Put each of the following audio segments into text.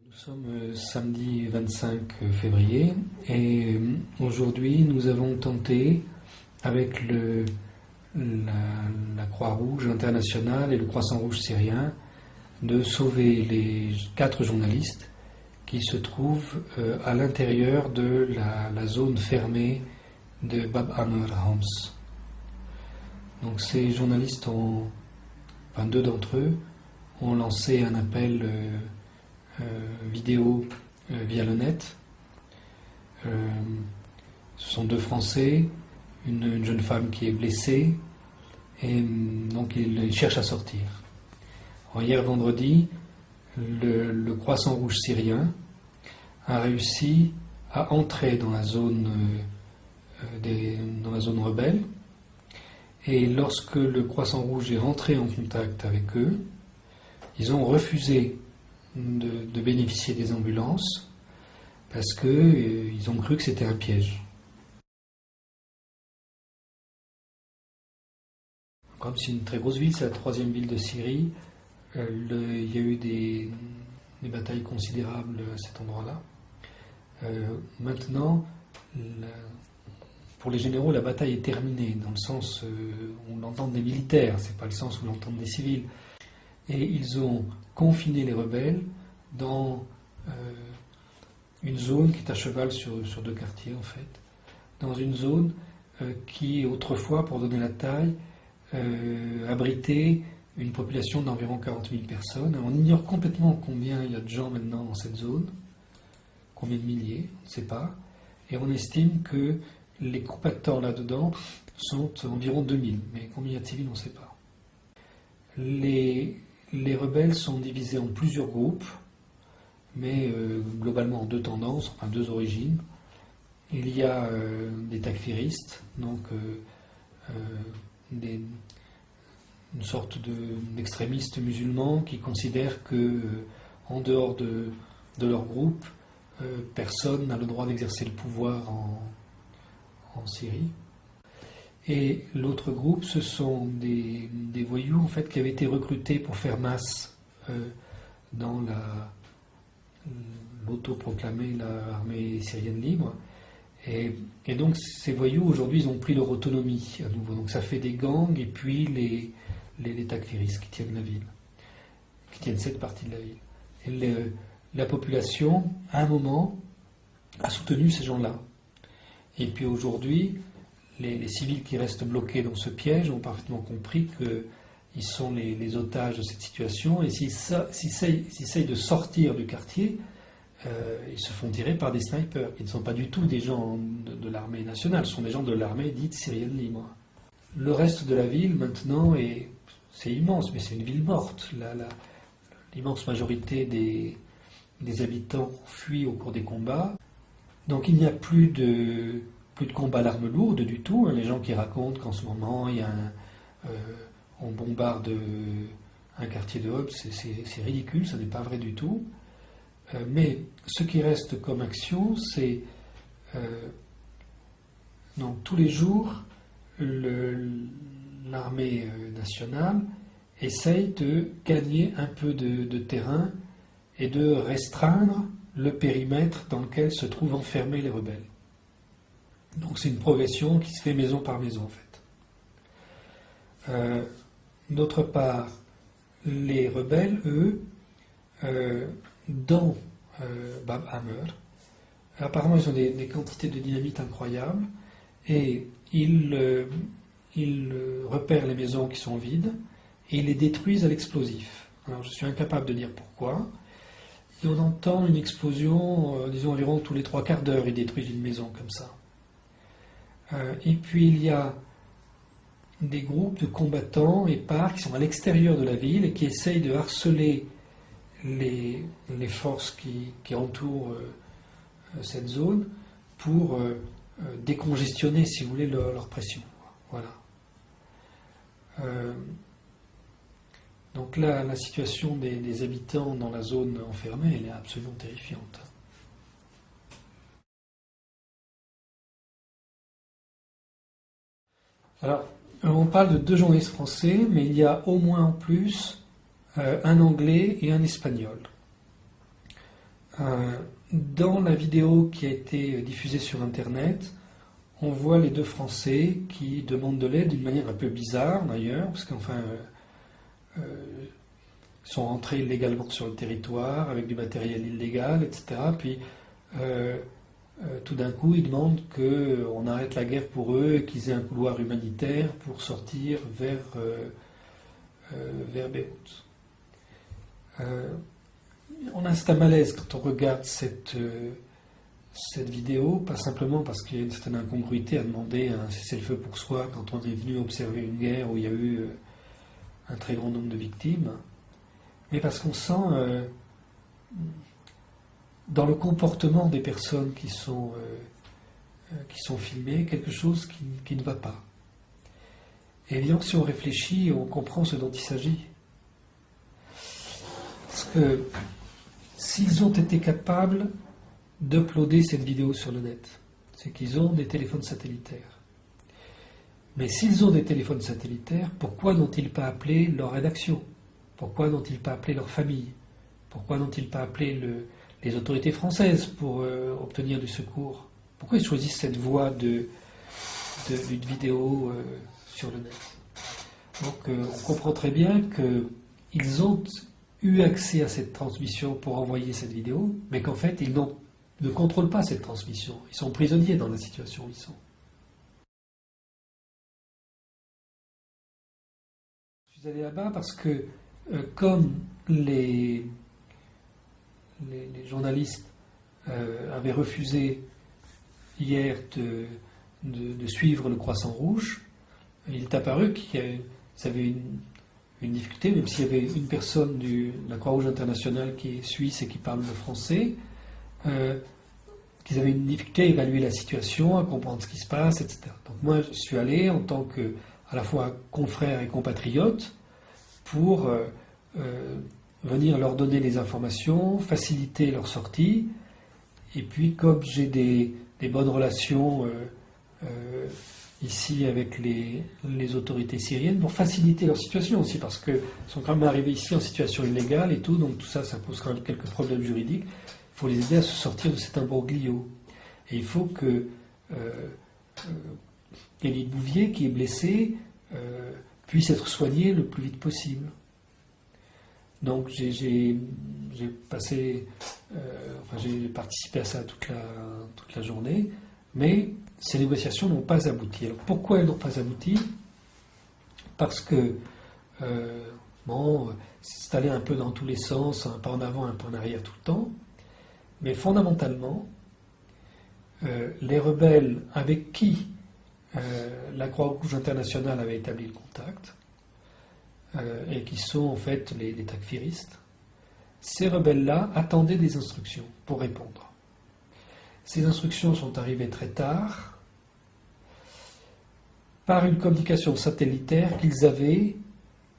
Nous sommes samedi 25 février et aujourd'hui nous avons tenté avec la Croix-Rouge internationale et le Croissant-Rouge syrien de sauver les 4 journalistes qui se trouvent à l'intérieur de la zone fermée de Bab Amr Homs. Donc ces journalistes enfin 2 d'entre eux ont lancé un appel vidéo via le net. Ce sont 2 Français, une jeune femme qui est blessée, et donc ils cherchent à sortir. Alors, hier vendredi, le Croissant-Rouge syrien a réussi à entrer dans la zone rebelle, et lorsque le Croissant-Rouge est rentré en contact avec eux, ils ont refusé de bénéficier des ambulances parce qu'ils ont cru que c'était un piège. Comme c'est une très grosse ville, c'est la 3e ville de Syrie, il y a eu des batailles considérables à cet endroit-là. Maintenant, pour les généraux, la bataille est terminée, dans le sens où on l'entend des militaires, c'est pas le sens où on l'entend des civils. Et ils ont confiné les rebelles dans une zone qui est à cheval sur 2 quartiers en fait, dans une zone qui autrefois, pour donner la taille, abritait une population d'environ 40 000 personnes. On ignore complètement combien il y a de gens maintenant dans cette zone, combien de milliers, on ne sait pas, et on estime que les combattants là-dedans sont environ 2000, mais combien il y a de civils, on ne sait pas. Les rebelles sont divisés en plusieurs groupes, mais globalement en 2 tendances, enfin 2 origines. Il y a des takfiristes, donc une sorte d'extrémistes musulmans qui considèrent que, en dehors de leur groupe, personne n'a le droit d'exercer le pouvoir en Syrie. Et l'autre groupe, ce sont des voyous en fait, qui avaient été recrutés pour faire masse dans l'autoproclamée l'armée syrienne libre. Et donc ces voyous, aujourd'hui, ils ont pris leur autonomie à nouveau. Donc ça fait des gangs et puis les takfiristes qui tiennent la ville, qui tiennent cette partie de la ville. Et la population, à un moment, a soutenu ces gens-là. Et puis aujourd'hui, les civils qui restent bloqués dans ce piège ont parfaitement compris qu'ils sont les otages de cette situation, et s'ils essayent de sortir du quartier, ils se font tirer par des snipers, qui ne sont pas du tout des gens de l'armée nationale, ce sont des gens de l'armée dite syrienne libre. Le reste de la ville, maintenant, c'est immense, mais c'est une ville morte. L'immense majorité des habitants fuient au cours des combats. Donc il n'y a plus de combats à l'arme lourde du tout. Les gens qui racontent qu'en ce moment, on bombarde un quartier de Homs, c'est ridicule, ça n'est pas vrai du tout. Mais ce qui reste comme action, c'est tous les jours, l'armée nationale essaye de gagner un peu de terrain et de restreindre le périmètre dans lequel se trouvent enfermés les rebelles. Donc c'est une progression qui se fait maison par maison en fait. D'autre part, les rebelles, eux, dans Bab Amr, apparemment ils ont des quantités de dynamite incroyables, et ils repèrent les maisons qui sont vides et ils les détruisent à l'explosif. Alors je suis incapable de dire pourquoi. Et on entend une explosion, disons environ tous les 3 quarts d'heure, ils détruisent une maison comme ça. Et puis il y a des groupes de combattants épars qui sont à l'extérieur de la ville et qui essayent de harceler les forces qui entourent cette zone pour décongestionner, si vous voulez, leur pression. Voilà. Donc là, la situation des habitants dans la zone enfermée, elle est absolument terrifiante. Alors, on parle de 2 journalistes français, mais il y a au moins en plus un anglais et un espagnol. Dans la vidéo qui a été diffusée sur Internet, on voit les deux Français qui demandent de l'aide d'une manière un peu bizarre d'ailleurs, parce qu'enfin, ils sont rentrés illégalement sur le territoire avec du matériel illégal, etc. Puis tout d'un coup, ils demandent qu'on arrête la guerre pour eux et qu'ils aient un couloir humanitaire pour sortir vers Beyrouth. On a un certain malaise quand on regarde cette vidéo, pas simplement parce qu'il y a une certaine incongruité à demander un cessez-le-feu pour soi quand on est venu observer une guerre où il y a eu un très grand nombre de victimes, mais parce qu'on sent dans le comportement des personnes qui sont filmées quelque chose qui ne va pas. Et évidemment, si on réfléchit, on comprend ce dont il s'agit. Parce que s'ils ont été capables d'uploader cette vidéo sur le net, c'est qu'ils ont des téléphones satellitaires. Mais s'ils ont des téléphones satellitaires, pourquoi n'ont-ils pas appelé leur rédaction? Pourquoi n'ont-ils pas appelé leur famille? Pourquoi n'ont-ils pas appelé les autorités françaises pour obtenir du secours? Pourquoi ils choisissent cette voie d'une vidéo sur le net? Donc on comprend très bien qu'ils ont eu accès à cette transmission pour envoyer cette vidéo, mais qu'en fait ils ne contrôlent pas cette transmission. Ils sont prisonniers dans la situation où ils sont. Je suis allé là-bas parce que comme les journalistes avaient refusé hier de suivre le Croissant Rouge, il est apparu qu'ils avaient une difficulté, même s'il y avait une personne de la Croix-Rouge internationale qui est suisse et qui parle le français, qu'ils avaient une difficulté à évaluer la situation, à comprendre ce qui se passe, etc. Donc moi, je suis allé en tant que, à la fois confrère et compatriote, pour venir leur donner des informations, faciliter leur sortie, et puis comme j'ai des bonnes relations ici avec les autorités syriennes, pour faciliter leur situation aussi, parce qu'ils sont quand même arrivés ici en situation illégale et tout, donc tout ça, ça pose quand même quelques problèmes juridiques. Il faut les aider à se sortir de cet imbroglio. Et il faut que Elie Bouvier, qui est blessé, puisse être soigné le plus vite possible. Donc j'ai participé à ça toute la journée, mais ces négociations n'ont pas abouti. Alors pourquoi elles n'ont pas abouti? Parce que c'est allé un peu dans tous les sens, un pas en avant, un pas en arrière tout le temps, mais fondamentalement, les rebelles avec qui la Croix-Rouge internationale avait établi le contact, et qui sont en fait les takfiristes, ces rebelles-là attendaient des instructions pour répondre. Ces instructions sont arrivées très tard, par une communication satellitaire qu'ils avaient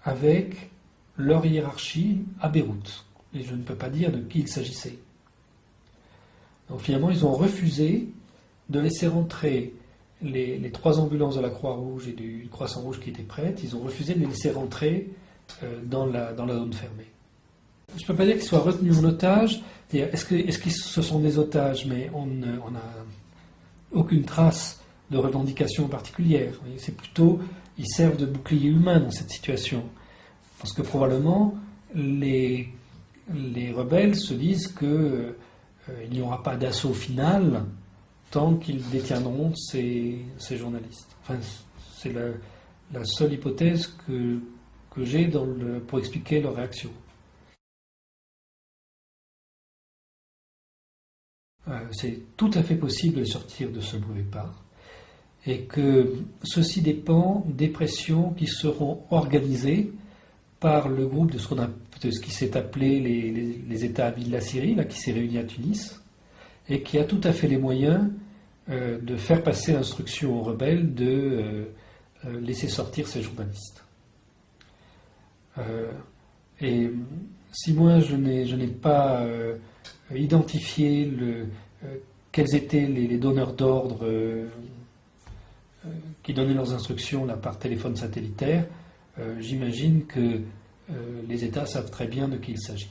avec leur hiérarchie à Beyrouth. Et je ne peux pas dire de qui il s'agissait. Donc finalement, ils ont refusé de laisser rentrer les 3 ambulances de la Croix-Rouge et du Croissant Rouge qui étaient prêtes. Ils ont refusé de les laisser rentrer dans la zone fermée. Je ne peux pas dire qu'ils soient retenus en otage. Est-ce qu'ils ce sont des otages, mais on n'a aucune trace de revendication particulière. C'est plutôt, ils servent de bouclier humain dans cette situation. Parce que probablement, les rebelles se disent qu'il n'y aura pas d'assaut final tant qu'ils détiendront ces journalistes. Enfin, c'est la seule hypothèse que j'ai pour expliquer leur réaction. C'est tout à fait possible de sortir de ce mauvais pas, et que ceci dépend des pressions qui seront organisées par le groupe de ce qui s'est appelé les États amis de la Syrie, là, qui s'est réuni à Tunis, et qui a tout à fait les moyens de faire passer l'instruction aux rebelles de laisser sortir ces journalistes. Et si moi je n'ai pas identifié quels étaient les donneurs d'ordre qui donnaient leurs instructions là, par téléphone satellitaire, j'imagine que les États savent très bien de qui il s'agit.